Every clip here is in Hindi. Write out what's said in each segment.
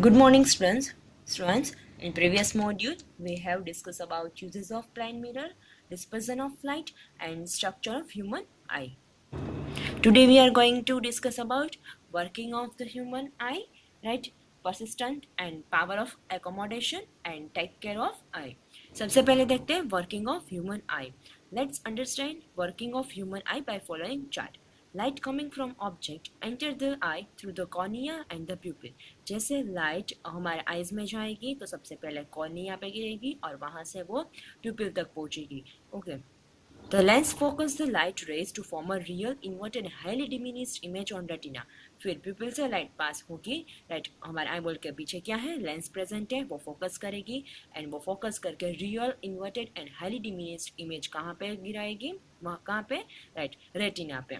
Good morning, students. Students, in previous module, we have discussed about uses of plane mirror, dispersion of light, and structure of human eye. Today, we are going to discuss about working of the human eye, right? Persistent and power of accommodation and take care of eye. सबसे पहले देखते हैं working of human eye. Let's understand working of human eye by following chart. Light coming from object enter the eye through the cornea and the pupil. जैसे लाइट हमारे आईज में जाएगी तो सबसे पहले कॉर्निया पे गिरेगी और वहां से वो प्यूपिल तक पहुंचेगी. Okay. The lens focus the light rays to form a real inverted highly diminished image on retina. फिर pupil से लाइट पास होगी, राइट हमारे आई बॉल के पीछे क्या है, लेंस प्रेजेंट है, वो फोकस करेगी एंड वो फोकस करके real inverted and highly diminished image कहाँ पे गिराएगी, वहाँ कहाँ पे, राइट रेटिना पे.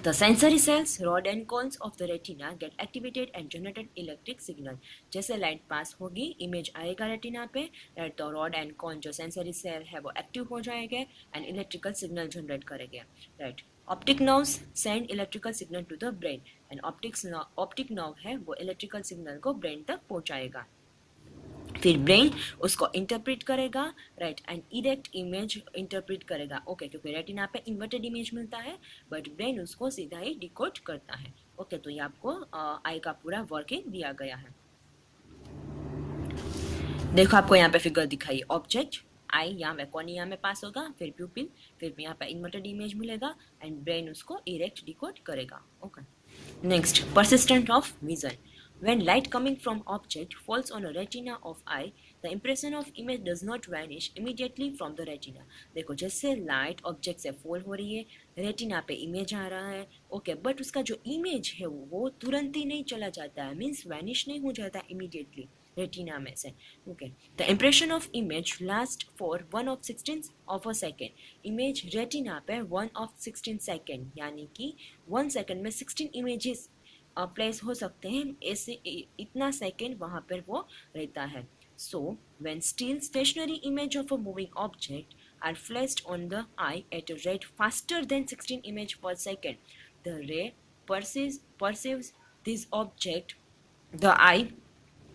The sensory cells, rod and cones of the retina get activated and generated electric signal. जैसे लाइट पास होगी, इमेज आएगा रेटिना पे, राइट तो रॉड एंड कॉन जो सेंसरी सेल है वो एक्टिव हो जाएंगे एंड इलेक्ट्रिकल सिग्नल जनरेट करेंगे, right. Optic nerves send electrical signal to the brain and optic nerve है वो इलेक्ट्रिकल सिग्नल को ब्रेन तक पहुंचाएगा. फिर ब्रेन उसको इंटरप्रेट करेगा, right and erect image interpret करेगा. ओके, क्योंकि रेटिना पे इन्वर्टेड इमेज मिलता है बट ब्रेन उसको सीधा ही डिकोड करता है. ओके, तो ये आपको आई का पूरा वर्किंग दिया गया है. देखो आपको यहाँ पे फिगर दिखाई, ऑब्जेक्ट आई यहाँ पे कॉर्निया में पास होगा, फिर प्यूपिल, फिर यहाँ पे इन्वर्टेड इमेज मिलेगा एंड ब्रेन उसको इरेक्ट डिकोड करेगा. Okay. Next, persistent of vision. When light coming from object falls on a retina of eye, the impression of image does not vanish immediately from the retina. देखो जैसे लाइट ऑब्जेक्ट से फॉल हो रही है, रेटिना पे इमेज आ रहा है, ओके, बट उसका जो इमेज है वो तुरंत ही नहीं चला जाता है, मीन्स वैनिश नहीं हो जाता इमीडिएटली रेटिना में से. Okay. The impression of image last for 1/16 of a second. Image retina पे 1/16 सेकेंड यानी कि 1 सेकेंड में 16 इमेजेस प्लेस हो सकते हैं, ऐसे इतना सेकेंड वहाँ पर वो रहता है. So when still stationary image of a moving object are flashed on the eye at a rate faster than 16 image per second, the ray perceives this object, the eye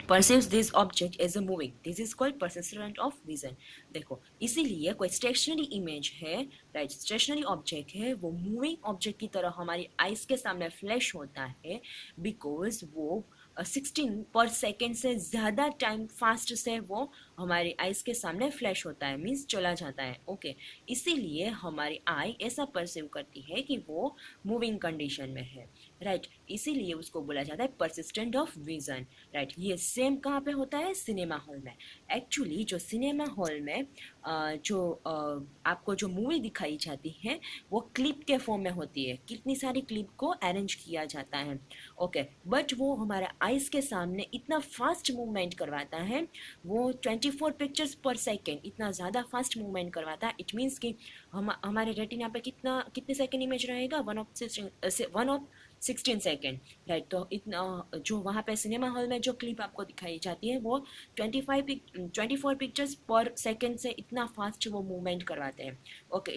perceives this object as a moving. This is called persistent of vision. देखो इसीलिए कोई स्टेशनरी इमेज है, राइट स्टेशनरी ऑब्जेक्ट है, वो मूविंग ऑब्जेक्ट की तरह हमारी आइज के सामने फ्लैश होता है बिकॉज वो 16 पर सेकेंड से ज़्यादा टाइम फास्ट से वो हमारी आइज के सामने फ्लैश होता है, मीन्स चला जाता है. ओके. इसीलिए हमारी आई ऐसा परसीव करती है कि वो मूविंग कंडीशन में है, राइट. इसीलिए उसको बोला जाता है परसिस्टेंट ऑफ विजन, राइट. ये सेम कहाँ पे होता है, सिनेमा हॉल में. एक्चुअली जो सिनेमा हॉल में आपको जो मूवी दिखाई जाती है वो क्लिप के फॉर्म में होती है, कितनी सारी क्लिप को अरेंज किया जाता है. ओके. बट वो हमारे आइज के सामने इतना फास्ट मूवमेंट करवाता है, वो 24 पिक्चर्स पर सेकेंड इतना ज़्यादा फास्ट मूवमेंट करवाता है. इट मीन्स कि हमारे रेटिना पे कितने सेकेंड इमेज रहेगा, 1/16 सेकेंड, राइट. तो इतना जो वहाँ पे सिनेमा हॉल में जो क्लिप आपको दिखाई जाती है वो 24 पिक्चर्स पर सेकेंड से इतना फास्ट वो मूवमेंट करवाते हैं. ओके.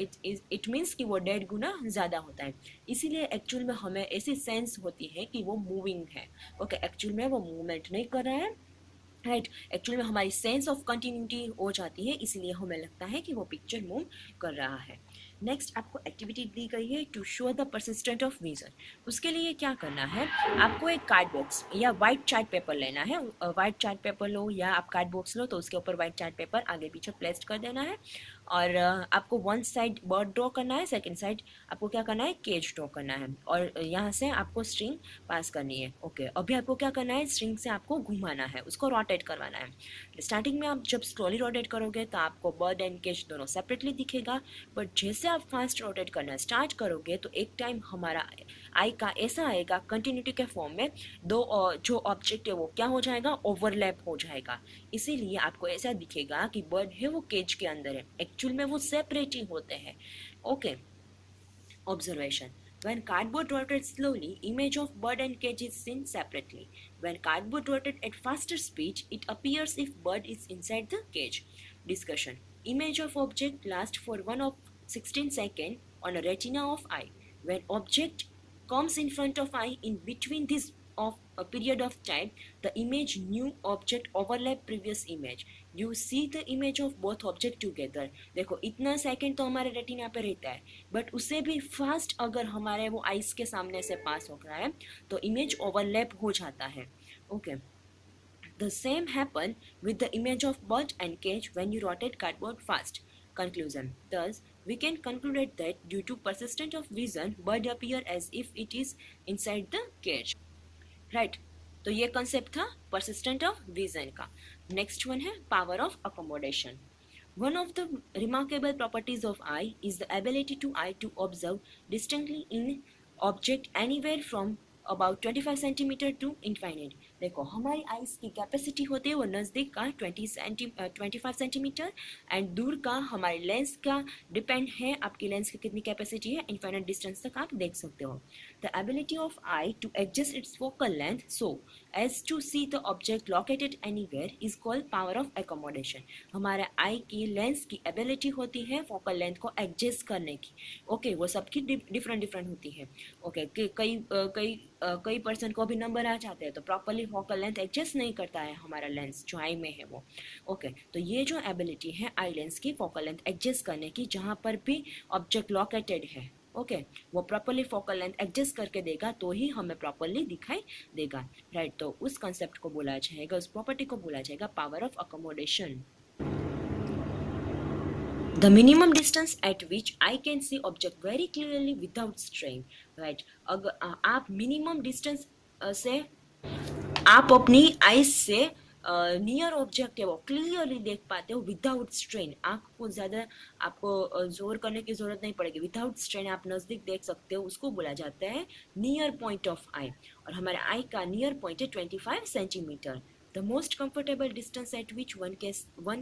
इट मीन्स कि वो 1.5 गुना ज़्यादा होता है. इसीलिए एक्चुअल में हमें ऐसी सेंस होती है कि वो मूविंग है. ओके. एक्चुअल में वो मूवमेंट नहीं कर रहा है, राइट. एक्चुअल में हमारी सेंस ऑफ कंटिन्यूटी हो जाती है, इसीलिए हमें लगता है कि वो पिक्चर मूव कर रहा है. नेक्स्ट आपको एक्टिविटी दी गई है to show the persistent of vision. उसके लिए क्या करना है, आपको एक कार्ड बॉक्स या वाइट चार्ट पेपर लेना है. वाइट चार्ट पेपर लो या आप कार्ड बॉक्स लो, तो उसके ऊपर वाइट चार्ट पेपर आगे पीछे प्लेस कर देना है और आपको वन साइड बर्ड ड्रॉ करना है, सेकेंड साइड आपको क्या करना है, केज ड्रॉ करना है और यहाँ से आपको स्ट्रिंग पास करनी है. ओके. अभी आपको क्या करना है, स्ट्रिंग से आपको घुमाना है, उसको रोटेट करवाना है. स्टार्टिंग में आप जब स्लोली रोटेट करोगे तो आपको बर्ड एंड केज दोनों सेपरेटली दिखेगा, बट जैसे आप फास्ट रोटेट करना स्टार्ट करोगे तो एक टाइम हमारा आई का ऐसा आएगा कंटिन्यूटी के फॉर्म में, दो जो ऑब्जेक्ट है वो क्या हो जाएगा, ओवरलैप हो जाएगा. इसीलिए आपको ऐसा दिखेगा कि बर्ड है वो केज के अंदर है, एक्चुअल में वो सेपरेट ही होते हैं. Okay. Observation. When cardboard rotates slowly, image of bird and cage is seen separately. When cardboard rotates at faster speed, it appears if bird is inside the cage. Discussion. Image of object lasts for 1/16 second on a retina of eye. When object comes in front of eye, in between this of a period of time, the image new object overlap previous image. You see the image of both object together. देखो इतना सेकंड तो हमारे रेटिना पे रहता है, बट उससे भी फास्ट अगर हमारे वो आइस के सामने से पास हो रहा है तो इमेज ओवरलैप हो जाता है. Okay. The same happen with the image of bird and cage when you rotate cardboard fast. Conclusion. Thus, we can conclude that due to persistence of vision, bird appear as if it is inside the cage. Right. तो ये concept था persistent of vision का. Next one है power of accommodation. One of the remarkable properties of eye is the ability to eye to observe distinctly in object anywhere from about 25 centimetre to infinite. देखो हमारी आइस की कैपेसिटी होती है वो नज़दीक का 25 सेंटीमीटर एंड दूर का हमारे लेंस का डिपेंड है आपकी लेंस की कितनी कैपेसिटी है, इन्फाइनाइट डिस्टेंस तक आप देख सकते हो. The ability of eye to adjust its focal length so as to see the object located anywhere is called power of accommodation. हमारे आई की लेंस की एबिलिटी होती है फोकल लेंथ को एडजस्ट करने की. ओके वो सबकी डिफरेंट होती है. ओके कई पर्सन को भी नंबर आ जाते हैं तो प्रॉपरली फोकल लेंथ एडजस्ट नहीं करता है हमारा लेंस जो आई में है वो. ओके तो ये जो एबिलिटी है आई लेंस की फोकल लेंथ एडजस्ट करने की जहाँ पर भी ऑब्जेक्ट लोकेटेड है, ओके वो प्रॉपरली फोकल लेंथ एडजस्ट करके देगा तो ही हमें प्रॉपरली दिखाई देगा. राइट तो उस कंसेप्ट को बोला जाएगा, उस प्रॉपर्टी को बोला जाएगा power of accommodation. The minimum distance at which I can see object very clearly without strain. Right. अगर आप मिनिमम डिस्टेंस से आप अपनी आइज से नियर ऑब्जेक्ट है वो क्लियरली देख पाते हो विदाउट स्ट्रेन. आँख को ज़्यादा आपको जोर करने की ज़रूरत नहीं पड़ेगी, विदाउट स्ट्रेन आप नज़दीक देख सकते हो. उसको बोला जाता है नियर पॉइंट ऑफ आई और हमारे आई का नियर पॉइंट है 25 centimetre. The most comfortable distance at which one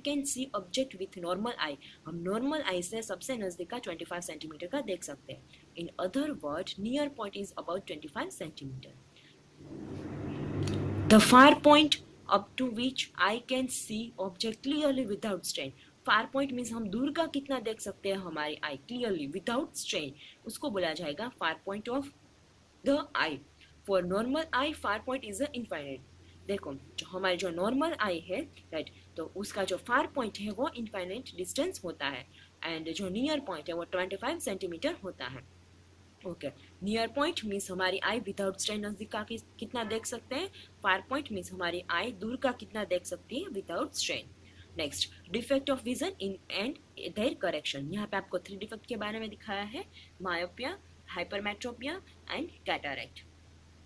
can see object with normal eye. हम normal eye से सबसे नज़दीक का 25 सेंटीमीटर का देख सकते हैं. In other words, near point is about 25 centimetre. The far point up to which I can see object clearly without strain. Far point means हम दूर का कितना देख सकते हैं हमारी eye clearly without strain. उसको बोला जाएगा far point of the eye. For normal eye, far point is infinite. देखो जो हमारी जो नॉर्मल आई है राइट तो उसका जो फार पॉइंट है वो इनफाइनाइट डिस्टेंस होता है एंड जो नियर पॉइंट है वो 25 सेंटीमीटर होता है. ओके नियर पॉइंट मीन्स हमारी आई विदाउट स्ट्रेन नज़दीक का कितना देख सकते हैं. फार पॉइंट मीन्स हमारी आई दूर का कितना देख सकती है without strain. Next defect of vision in and their correction. यहाँ पे आपको 3 डिफेक्ट के बारे में दिखाया है, myopia, hypermetropia and cataract.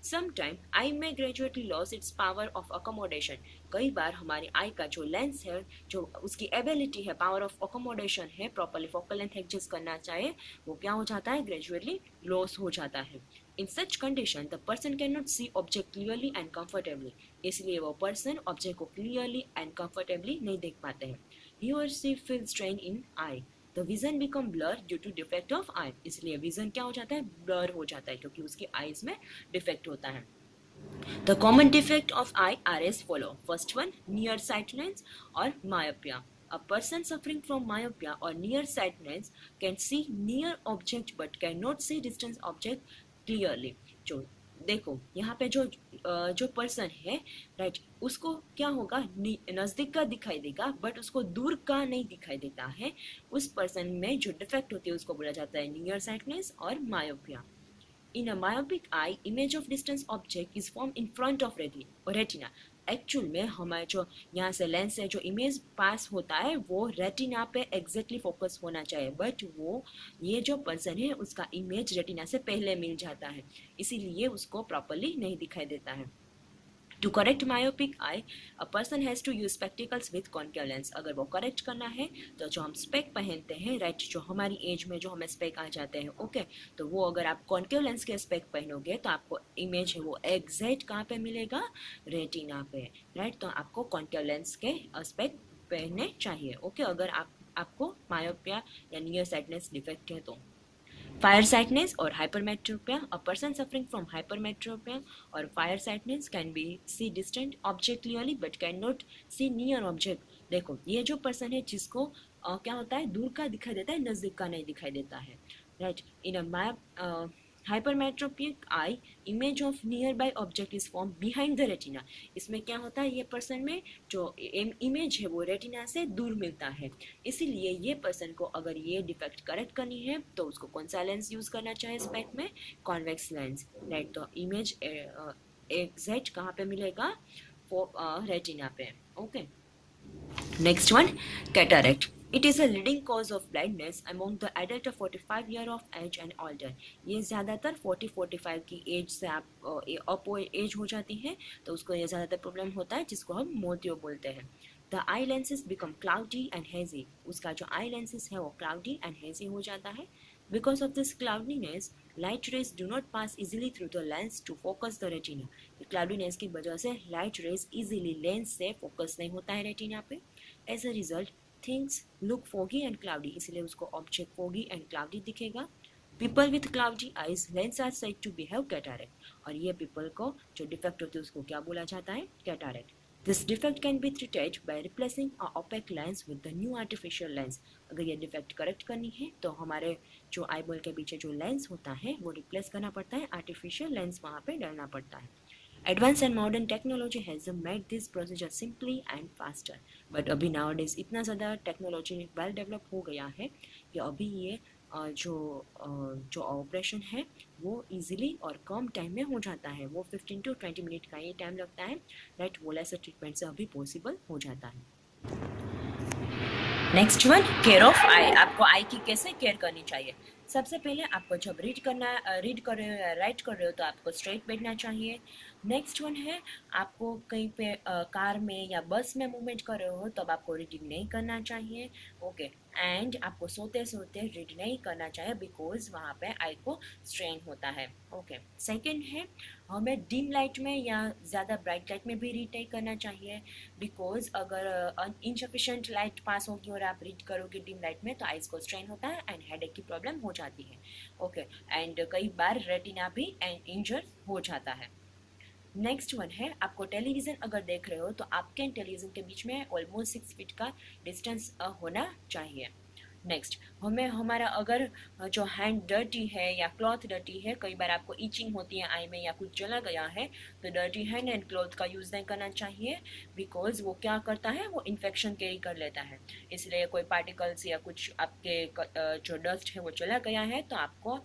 Sometime eye में gradually loss its power of accommodation. कई बार हमारी आई का जो लेंस है जो उसकी एबिलिटी है पावर ऑफ अकोमोडेशन है प्रॉपरली फोकल लेंथ एडजस्ट करना चाहे वो क्या हो जाता है ग्रेजुअली लॉस हो जाता है. In such condition the person can not see object clearly and comfortably. इसलिए वो पर्सन ऑब्जेक्ट को क्लियरली एंड कंफर्टेबली नहीं देख पाते हैं. ही और she feel strain in eye. The vision become blur due to defect of eye. इसलिए विजन क्या हो जाता है ब्लर हो जाता है क्योंकि उसकी आईज में डिफेक्ट होता है. The common defect of eye are as follow. First one near sightedness or myopia. A person suffering from myopia or near sightedness can see near object but cannot see distant object clearly. जो देखो यहाँ पे जो पर्सन है राइट उसको क्या होगा नज़दीक का दिखाई देगा बट उसको दूर का नहीं दिखाई देता है. उस पर्सन में जो डिफेक्ट होती है उसको बोला जाता है नियर साइटनेस और myopia. In a myopic eye, image of distance object is formed in front of retina. Actual में हमारे जो यहाँ से लेंस से जो इमेज पास होता है वो रेटिना पे एग्जैक्टली फोकस होना चाहिए बट वो ये जो पर्सन है उसका इमेज रेटिना से पहले मिल जाता है इसीलिए उसको प्रॉपरली नहीं दिखाई देता है. To correct myopic eye, a person has to use spectacles with concave lens. अगर वो करेक्ट करना है तो जो हम स्पेक पहनते हैं राइट जो हमारी एज में जो हमें स्पेक आ जाते हैं ओके तो वो अगर आप कॉन्केव लेंस के स्पेक पहनोगे तो आपको इमेज है वो एग्जैक्ट कहाँ पे मिलेगा रेटिना पे राइट. तो आपको कॉन्केव लेंस के स्पेक पहनने चाहिए ओके अगर आपको मायोपिया या नियर साइटनेस डिफेक्ट है तो. Farsightedness or hypermetropia. A person suffering from hypermetropia or farsightedness can be see distant object clearly but cannot see near object. देखो ये जो पर्सन है जिसको क्या होता है दूर का दिखाई देता है नज़दीक का नहीं दिखाई देता है right. In a hypermetropic I, image of near by object is form behind the retina. इसमें क्या होता है, ये पर्सन में जो इमेज है वो रेटिना से दूर मिलता है। इसीलिए ये पर्सन को अगर ये डिफेक्ट करेक्ट करनी है तो उसको कौन सा लेंस यूज करना चाहिए स्पेक में, कॉन्वेक्स लेंस, राइट। तो इमेज एग्जैक्ट कहाँ पे मिलेगा, रेटिना पे, okay. Next one, cataract. It is a leading cause of blindness among the adult of 45 year of age and older. ये ज़्यादातर 40-45 की एज से आप अप एज हो जाती है तो उसको ये ज़्यादातर प्रॉब्लम होता है, जिसको हम मोतियो बोलते हैं। The I lenses become cloudy and hazy. उसका जो आई लेंसेज है वो क्लाउडी एंड हेजी हो जाता है। Because of this cloudiness, light rays do not pass easily through the lens to focus the retina. Cloudiness की वजह से लाइट रेज इजीली लेंस से फोकस नहीं होता है रेटिना पे। As a result things look foggy and cloudy, इसलिए उसको ऑब्जेक्ट फोगी एंड क्लाउडी दिखेगा। People with cloudy eyes lens are said to behave cataract, और ये पीपल को जो डिफेक्ट होती है उसको क्या बोला जाता है, cataract. This defect can be treated by replacing a opaque lens with the new artificial lens. अगर ये डिफेक्ट करेक्ट करनी है तो हमारे जो आईबॉल के पीछे जो लेंस होता है वो रिप्लेस करना पड़ता है, आर्टिफिशियल लेंस वहाँ पे डालना पड़ता है। Advanced and modern technology has made this procedure simply and faster. But अभी nowadays इतना ज़्यादा टेक्नोलॉजी वेल डेवलप हो गया है कि अभी ये जो ऑपरेशन है वो इजीली और कम टाइम में हो जाता है। वो 15 to 20 मिनट का ये टाइम लगता है, राइट। वो लेसर ट्रीटमेंट से अभी पॉसिबल हो जाता है। नेक्स्ट वन, केयर ऑफ आई। आपको आई की कैसे केयर करनी चाहिए। सबसे पहले आपको जब रीड कर रहे हो या राइट कर रहे हो तो आपको स्ट्रेट बैठना चाहिए। नेक्स्ट वन है, आपको कहीं पे कार में या बस में मूवमेंट कर रहे हो तब आपको रीडिंग नहीं करना चाहिए, ओके। एंड आपको सोते सोते रीड नहीं करना चाहिए बिकॉज वहाँ पे आई को स्ट्रेन होता है, ओके। सेकेंड है, हमें डिम लाइट में या ज़्यादा ब्राइट लाइट में भी रीड नहीं करना चाहिए बिकॉज अगर इनसफिशेंट लाइट पास होगी और आप रीड करोगे डिम लाइट में तो आइज को स्ट्रेन होता है एंड हेडेक की प्रॉब्लम हो जाती है, ओके। एंड कई बार रेटिना भी इंजर हो जाता है। नेक्स्ट वन है, आपको टेलीविज़न अगर देख रहे हो तो आपके टेलीविज़न के बीच में ऑलमोस्ट 6 फीट का डिस्टेंस होना चाहिए। नेक्स्ट, हमें हमारा अगर जो हैंड डर्टी है या क्लॉथ डर्टी है, कई बार आपको ईचिंग होती है आई में या कुछ जला गया है तो डर्टी हैंड एंड क्लॉथ का यूज़ नहीं करना चाहिए बिकॉज वो क्या करता है, वो इन्फेक्शन कैरी कर लेता है। इसलिए कोई पार्टिकल्स या कुछ आपके जो डस्ट है वो चला गया है तो आपको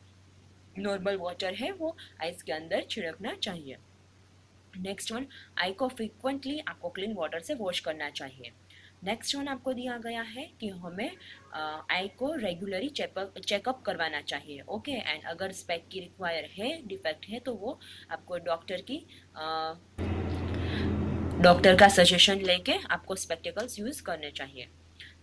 नॉर्मल वाटर है वो आइस के अंदर छिड़कना चाहिए। नेक्स्ट वन, आई को फ्रिक्वेंटली आपको क्लीन वाटर से वॉश करना चाहिए। नेक्स्ट वन आपको दिया गया है कि हमें आई को रेगुलरली चेकअप करवाना चाहिए, ओके। एंड अगर स्पेक की रिक्वायर है, डिफेक्ट है, तो वो आपको डॉक्टर का सजेशन लेके आपको स्पेक्टिकल्स यूज़ करने चाहिए।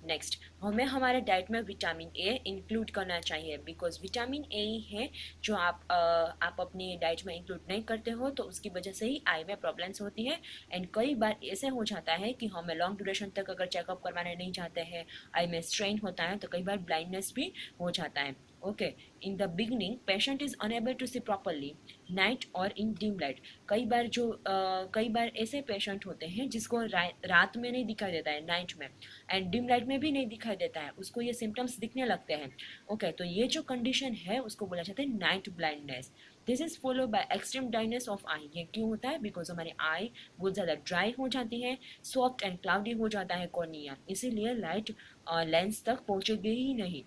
नेक्स्ट, हमें हमारे डाइट में विटामिन ए इंक्लूड करना चाहिए बिकॉज विटामिन ए है जो आप अपनी डाइट में इंक्लूड नहीं करते हो तो उसकी वजह से ही आई में प्रॉब्लम्स होती है। एंड कई बार ऐसे हो जाता है कि हमें लॉन्ग ड्यूरेशन तक अगर चेकअप करवाने नहीं जाते हैं, आई में स्ट्रेन होता है तो कई बार ब्लाइंडनेस भी हो जाता है, okay. In the beginning patient is unable to see properly night और इन डिम लाइट। कई बार ऐसे पेशेंट होते हैं जिसको रात में नहीं दिखाई देता है, नाइट में, एंड डिम लाइट में भी नहीं दिखाई देता है, उसको ये सिम्टम्स दिखने लगते हैं, ओके। तो ये जो कंडीशन है उसको बोला जाता है night blindness. This is follow by extreme dryness of eye. ये क्यों होता है, बिकॉज हमारी आई बहुत ज़्यादा ड्राई हो जाती है, सॉफ्ट एंड क्लाउडी हो जाता है कॉर्निया, इसीलिए लाइट लेंस तक पहुँचेगी ही नहीं।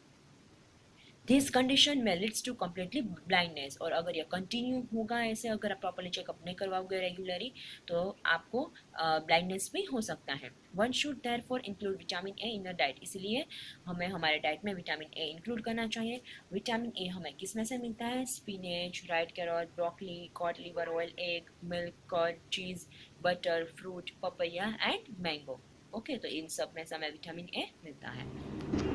दिस कंडीशन में लीड्स टू कम्प्लीटली ब्लाइंडनेस, और अगर ये कंटिन्यू होगा ऐसे, अगर आप प्रॉपरली चेकअप नहीं करवाओगे रेगुलरली तो आपको ब्लाइंडनेस भी हो सकता है। One should therefore include vitamin A in the diet, इसलिए हमें हमारे डाइट में विटामिन ए इंक्लूड करना चाहिए। विटामिन ए हमें किस में से मिलता है, spinach, right carrot, broccoli, cod liver oil, egg, milk, curd, cheese, butter, fruit, papaya and mango, okay. तो इन सब में से हमें विटामिन ए मिलता है।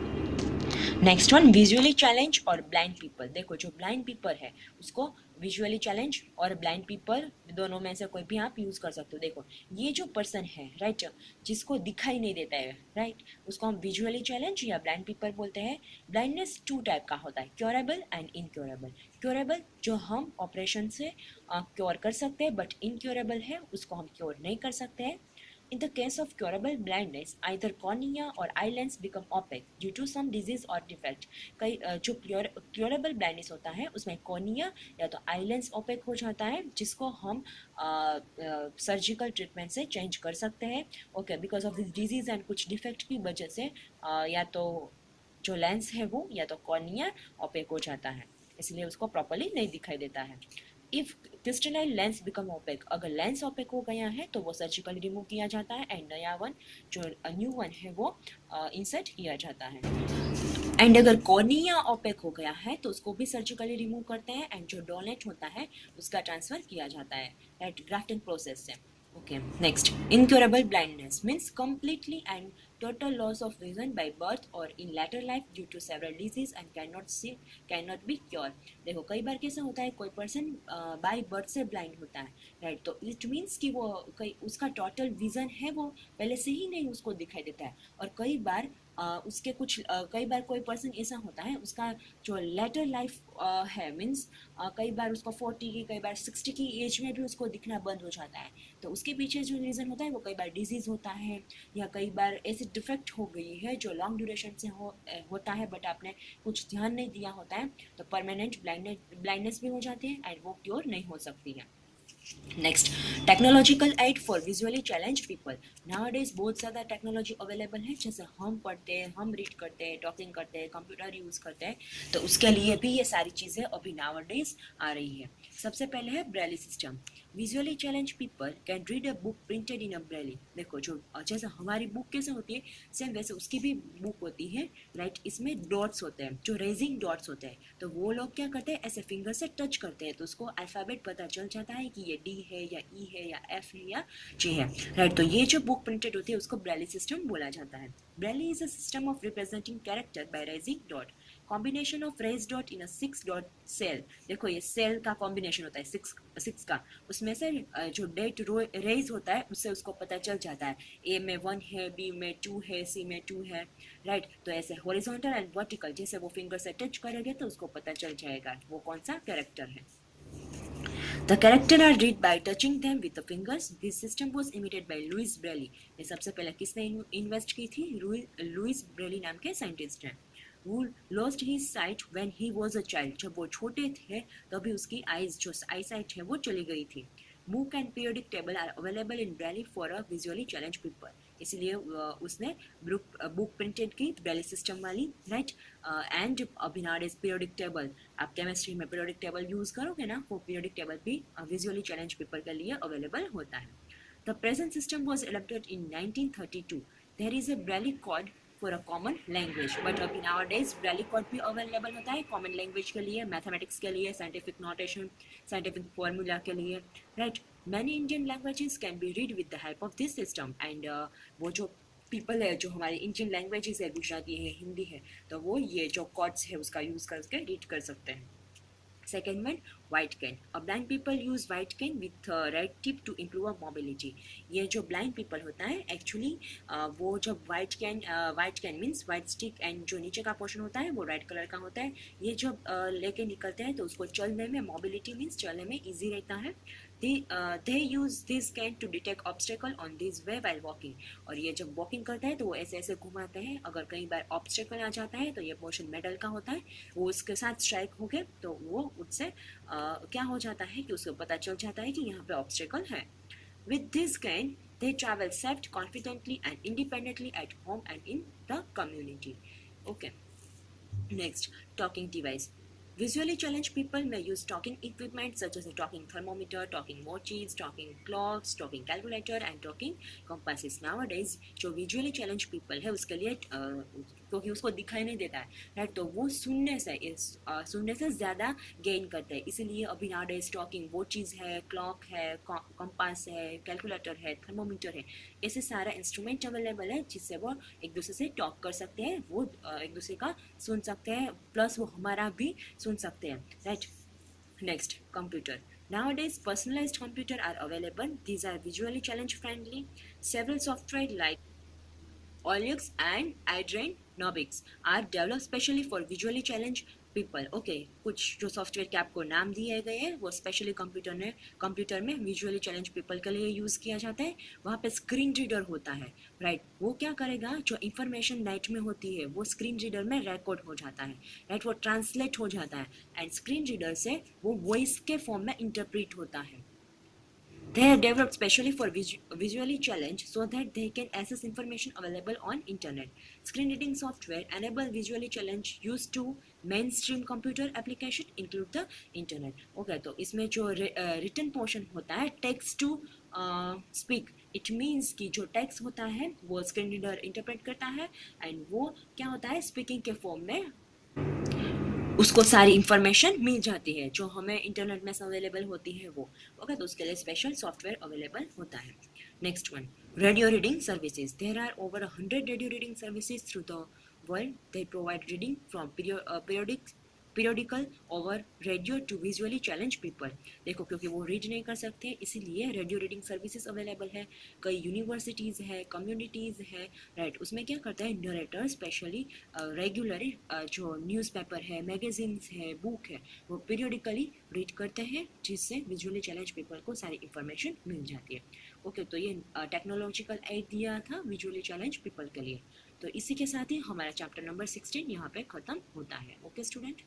नेक्स्ट वन, विजुअली चैलेंज और ब्लाइंड पीपल। देखो, जो ब्लाइंड पीपल है उसको विजुअली चैलेंज और ब्लाइंड पीपल दोनों में से कोई भी आप यूज़ कर सकते हो। देखो, ये जो पर्सन है, राइट, जिसको दिखाई नहीं देता है, राइट, उसको हम विजुअली चैलेंज या ब्लाइंड पीपल बोलते हैं। ब्लाइंडनेस 2 टाइप का होता है, क्योरेबल एंड इनक्योरेबल। क्योरेबल जो हम ऑपरेशन से क्योर कर सकते हैं, बट इनक्योरेबल है उसको हम क्योर नहीं कर सकते हैं। In the case of curable blindness, either cornea or eye lens become opaque due to some disease or defect. कई जो क्योरेबल ब्लाइंडनेस होता है उसमें कॉर्निया या तो आई लेंस ओपेक हो जाता है, जिसको हम सर्जिकल ट्रीटमेंट से चेंज कर सकते हैं। Okay, because of this disease and कुछ डिफेक्ट की वजह से या तो जो लेंस है वो या तो कॉर्निया ओपेक हो जाता है, इसलिए उसको प्रॉपरली नहीं दिखाई देता है। If crystalline lens become opaque, अगर लेंस ओपेक हो गया है तो वो सर्जिकली रिमूव किया जाता है एंड नया वन जो न्यू वन है वो इंसर्ट किया जाता है। एंड अगर कॉर्निया ओपेक हो गया है तो उसको भी सर्जिकली रिमूव करते हैं एंड जो डोनेट होता है उसका ट्रांसफर किया जाता है राइट ग्राफ्टिंग प्रोसेस से। Okay, next, incurable blindness means completely and total loss of vision by birth or in later life due to several disease and cannot be cured। देखो कई बार कैसा होता है, कोई पर्सन बाय बर्थ से ब्लाइंड होता है राइट, तो इट मीन्स कि वो उसका टोटल विजन है वो पहले से ही नहीं उसको दिखाई देता है। और कई बार उसके कुछ कई बार कोई पर्सन ऐसा होता है उसका जो लेटर लाइफ है मीन्स कई बार उसको 40 की कई बार 60 की एज में भी उसको दिखना बंद हो जाता है। तो उसके पीछे जो रीज़न होता है वो कई बार डिजीज़ होता है या कई बार ऐसी डिफेक्ट हो गई है जो लॉन्ग ड्यूरेशन से होता है बट आपने कुछ ध्यान नहीं दिया होता है, तो परमानेंट ब्लाइंडनेस भी हो जाती है एंड वो क्योर नहीं हो सकती है। Next, technological aid for visually challenge people. Nowadays बहुत ज़्यादा टेक्नोलॉजी अवेलेबल है, जैसे हम पढ़ते हैं, हम रीड करते हैं, टॉकिंग करते हैं, कंप्यूटर यूज़ करते हैं, तो उसके लिए भी ये सारी चीज़ें अभी नाउअडेज आ रही है। सबसे पहले है Braille system. Visually challenge people can read a book printed in a Braille. देखो जो जैसे हमारी बुक कैसे होती है सेम वैसे उसकी भी बुक होती है राइट। इसमें डॉट्स होते हैं जो रेजिंग डॉट्स होते हैं, तो वो लोग क्या करते हैं ऐसे फिंगर से टच करते हैं तो उसको अल्फ़ाबेट पता चल जाता है कि ये डी है या ई है या एफ है या जी है राइट। तो ये जो बुक प्रिंटेड होती है उसको ब्रेली सिस्टम बोला जाता है। Braille is a system of representing character by raising dot, combination of raise dot in a 6 dot cell. देखो ये सेल का कॉम्बिनेशन होता है सिक्स का, उसमें से जो डेट रेज होता है उससे उसको पता चल जाता है ए में 1 है, बी में 2 है, सी में 2 है राइट। तो ऐसे हॉरिजॉन्टल एंड वर्टिकल जैसे वो फिंगर से टच करेंगे तो उसको पता चल जाएगा वो कौन सा कैरेक्टर है। The characters are read by touching them with the fingers. This system was invented by Louis Braille। ये सबसे पहले किसने इन्वेस्ट की थी? लुइस ब्रेली नाम के साइंटिस्ट हैं। Who lost his sight when he was a child। जब वो छोटे थे तभी उसकी आईज जो आई साइट है वो चली गई थी। Book and periodic table are available in Braille for a visually challenge people. इसलिए उसने बुक प्रिंटेड की ब्रेली सिस्टम वाली राइट। एंड अभी नाउअडेज पीरियडिक टेबल, आप केमिस्ट्री में पीरियडिक टेबल यूज़ करोगे ना, वो पीरियडिक टेबल भी विजुअली चैलेंज पीपल के लिए अवेलेबल होता है। The present system was adopted in 1932। There is a Braille code for a common language, but अभी नाउअडेज ब्रेली कोड भी अवेलेबल होता है कॉमन लैंग्वेज के लिए, मैथमेटिक्स के लिए, साइंटिफिक नोटेशन, साइंटिफिक फॉर्मूला के लिए right. Many Indian languages can be read with the help of this system and वो जो पीपल है जो हमारे इंडियन लैंग्वेजेस है, गुजराती है, हिंदी है, तो वो ये जो कॉर्ड्स है उसका यूज़ करके रीड कर सकते हैं। Second one, white cane। blind people use white cane with red tip to improve mobility। ये जो blind people होता है एक्चुअली वो जब white cane means white stick and जो नीचे का पोर्शन होता है वो रेड कलर का होता है, ये जब लेके निकलते हैं तो उसको चलने में मोबिलिटी मीन्स चलने में ईजी रहता है। they use this cane to detect obstacle on this way while walking। और ये जब वॉकिंग करता है तो वो ऐसे ऐसे घुमाते हैं, अगर कई बार ऑब्स्टेकल आ जाता है तो ये पोर्शन मेटल का होता है, वो उसके साथ स्ट्राइक हो गए तो वो उससे क्या हो जाता है कि उसको पता चल जाता है कि यहाँ पे ऑब्स्टेकल है। With this cane they travel safe, confidently and independently at home and in the community। Okay, next, talking device। Visually challenged people may use talking equipment such as a talking thermometer, talking watches, talking clocks, talking calculator and talking compasses। Nowadays जो visually challenged people है उसके लिए क्योंकि उसको दिखाई नहीं देता है राइट, तो वो सुनने से ज़्यादा गेन करते हैं, इसीलिए अभी nowadays talking watches है, क्लॉक है, कंपास है, कैलकुलेटर है, थर्मोमीटर है, ऐसे सारा इंस्ट्रूमेंट अवेलेबल है जिससे वो एक दूसरे से टॉक कर सकते हैं, वो एक दूसरे का सुन सकते हैं, प्लस वो हमारा भी सुन सकते हैं right. Next, computer. Nowadays personalized computer are available। These are visually challenge friendly। Several software like Olux and Adrian Nobix are developed specially for visually challenged people. Okay, कुछ जो सॉफ्टवेयर के आपको नाम दिए गए हैं वो स्पेशली कंप्यूटर में विजुअली चैलेंज पीपल के लिए यूज़ किया जाता है। वहाँ पे स्क्रीन रीडर होता है, राइट। वो क्या करेगा, जो इंफॉर्मेशन नेट में होती है वो स्क्रीन रीडर में रिकॉर्ड हो जाता है, राइट, वो ट्रांसलेट हो जाता है एंड स्क्रीन रीडर से वो वॉइस के फॉर्म में इंटरप्रेट होता है। They are developed specially for visually challenged so that they can access information available on internet. Screen reading software enable visually challenged use to mainstream computer application include the internet. Okay, तो इसमें जो written portion होता है text to speak, it means कि जो text होता है वो screen reader interpret करता है and वो क्या होता है speaking के form में उसको सारी इंफॉर्मेशन मिल जाती है जो हमें इंटरनेट में अवेलेबल होती है वो। ओके, तो उसके लिए स्पेशल सॉफ्टवेयर अवेलेबल होता है। Next one, radio reading services. There are over 100 radio reading services through the world. They provide reading from periodical over radio to visually challenge people. देखो, क्योंकि वो रीड नहीं कर सकते इसीलिए रेडियो रीडिंग सर्विसेज अवेलेबल है। कई यूनिवर्सिटीज़ है, कम्युनिटीज़ है, राइट। उसमें क्या करता है, नरेटर स्पेशली रेगुलरली जो न्यूज़पेपर है, मैगजीन्स है, बुक है, वो पीरियोडिकली रीड करते हैं जिससे विजुअली चैलेंज पीपल को सारी इंफॉर्मेशन मिल जाती है। ओके, तो ये टेक्नोलॉजिकल एड दिया था विजुअली चैलेंज पीपल के लिए। तो इसी के साथ ही हमारा चैप्टर नंबर 16 यहाँ पे ख़त्म होता है। Okay student.